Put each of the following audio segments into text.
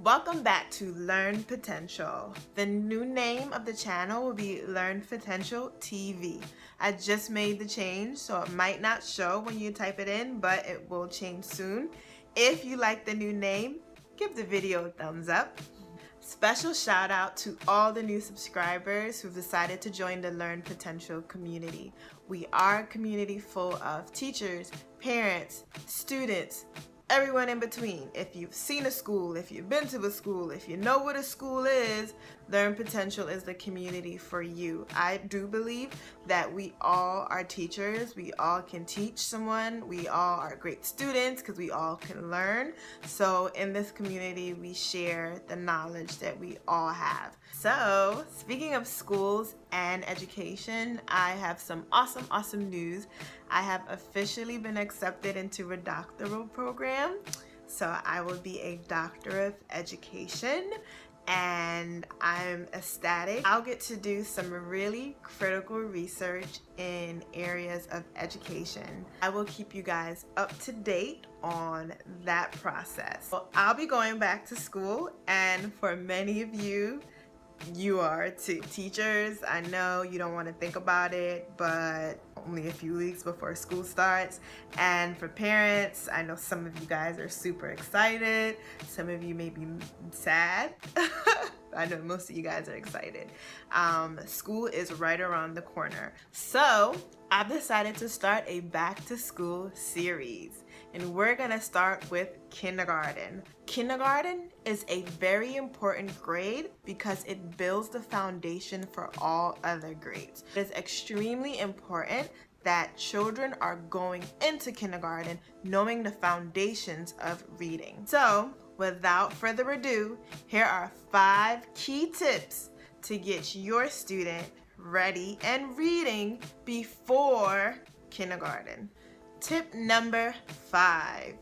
Welcome back to Learn Potential. The new name of the channel will be Learn Potential TV. I just made the change, so it might not show when you type it in, but it will change soon. If you like the new name, give the video a thumbs up. Special shout out to all the new subscribers who've decided to join the Learn Potential community. We are a community full of teachers, parents, students, everyone in between. If you've seen a school, if you've been to a school, if you know what a school is, Learn Potential is the community for you. I do believe that we all are teachers. We all can teach someone. We all are great students because we all can learn. So in this community, we share the knowledge that we all have. So speaking of schools and education, I have some awesome news. I have officially been accepted into a doctoral program. So I will be a Doctor of Education, and I'm ecstatic. I'll get to do some really critical research in areas of education. I will keep you guys up to date on that process. So I'll be going back to school, and for many of you, you are too. Teachers, I know you don't want to think about it, but only a few weeks before school starts. And for parents, I know some of you guys are super excited. Some of you may be sad. I know most of you guys are excited. School is right around the corner. So I've decided to start a back to school series, and we're gonna start with kindergarten. Kindergarten is a very important grade because it builds the foundation for all other grades. It is extremely important that children are going into kindergarten knowing the foundations of reading. So without further ado, here are 5 key tips to get your student ready and reading before kindergarten. Tip number 5,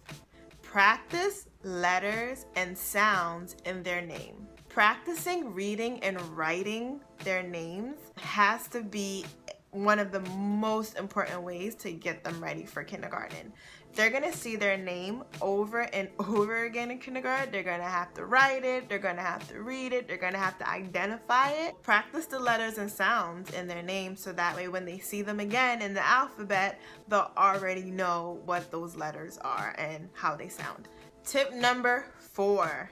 practice letters and sounds in their name. Practicing reading and writing their names has to be one of the most important ways to get them ready for kindergarten. They're gonna see their name over and over again in kindergarten. They're gonna have to write it, they're gonna have to read it, they're gonna have to identify it. Practice the letters and sounds in their name so that way when they see them again in the alphabet, they'll already know what those letters are and how they sound. Tip number 4,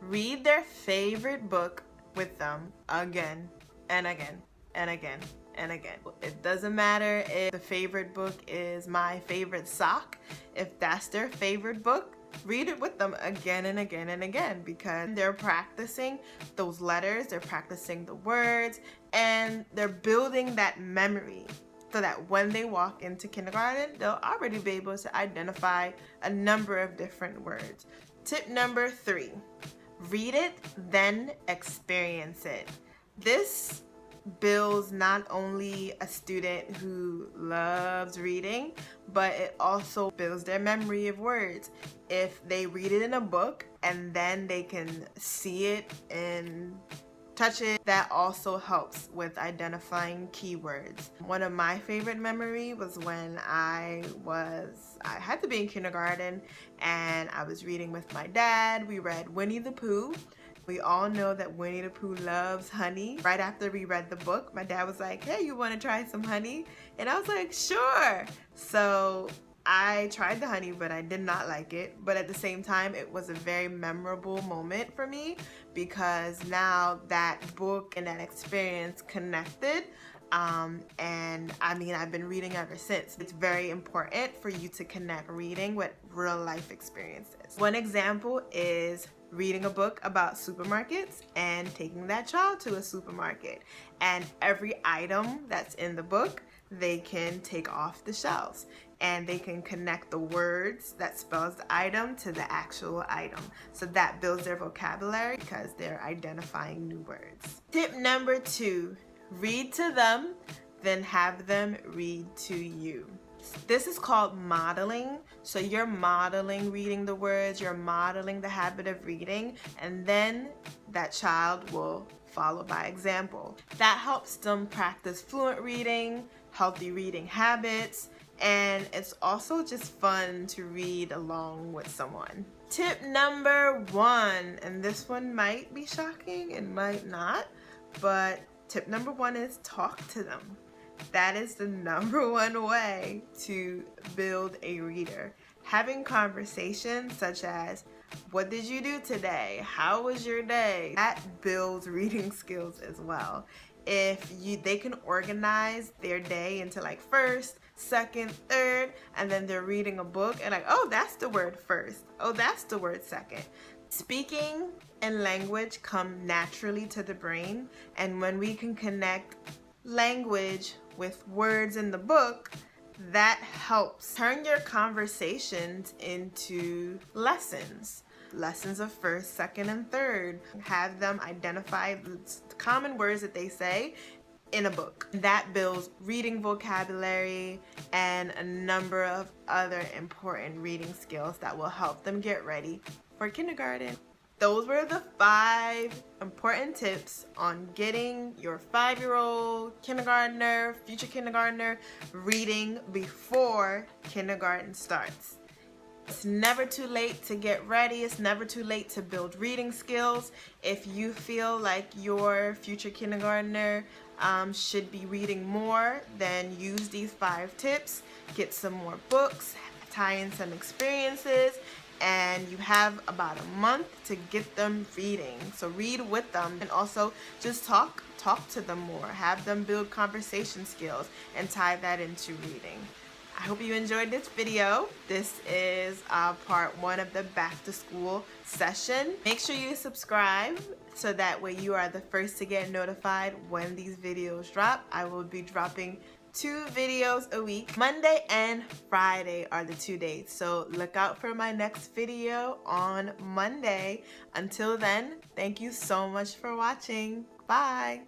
read their favorite book with them again and again and again and again. It doesn't matter if the favorite book is My Favorite Sock. If that's their favorite book, read it with them again and again and again, because they're practicing those letters, they're practicing the words, and they're building that memory so that when they walk into kindergarten, they'll already be able to identify a number of different words. Tip number 3, read it, then experience it. This builds not only a student who loves reading, but it also builds their memory of words. If they read it in a book and then they can see it and touch it, that also helps with identifying keywords. One of my favorite memories was when I had to be in kindergarten and I was reading with my dad. We read Winnie the Pooh. We all know that Winnie the Pooh loves honey. Right after we read the book, my dad was like, hey, you want to try some honey? And I was like, sure. So I tried the honey, but I did not like it. But at the same time, it was a very memorable moment for me because now that book and that experience connected. And I mean, I've been reading ever since. It's very important for you to connect reading with real life experiences. One example is reading a book about supermarkets and taking that child to a supermarket. And every item that's in the book, they can take off the shelves and they can connect the words that spells the item to the actual item. So that builds their vocabulary because they're identifying new words. Tip number 2, read to them, then have them read to you. This is called modeling. So you're modeling reading the words, you're modeling the habit of reading, and then that child will follow by example. That helps them practice fluent reading, healthy reading habits, and it's also just fun to read along with someone. Tip number 1, and this one might be shocking, it might not, but tip number 1 is talk to them. That is the number 1 way to build a reader. Having conversations such as, what did you do today? How was your day? That builds reading skills as well. If they can organize their day into like first, second, third, and then they're reading a book and like, oh, that's the word first. Oh, that's the word second. Speaking and language come naturally to the brain, and when we can connect language with words in the book, that helps turn your conversations into lessons. Lessons of first, second, and third. Have them identify the common words that they say in a book. That builds reading vocabulary and a number of other important reading skills that will help them get ready for kindergarten. Those were the 5 important tips on getting your 5-year-old, kindergartner, future kindergartner reading before kindergarten starts. It's never too late to get ready. It's never too late to build reading skills. If you feel like your future kindergartner should be reading more, then use these 5 tips. Get some more books, tie in some experiences, and you have about a month to get them reading. So read with them, and also just talk to them more. Have them build conversation skills and tie that into reading. I hope you enjoyed this video. This is part 1 of the back to school session. Make sure you subscribe so that way you are the first to get notified when these videos drop. I will be dropping 2 videos a week. Monday and Friday are the 2 days, so look out for my next video on Monday. Until then, thank you so much for watching. Bye.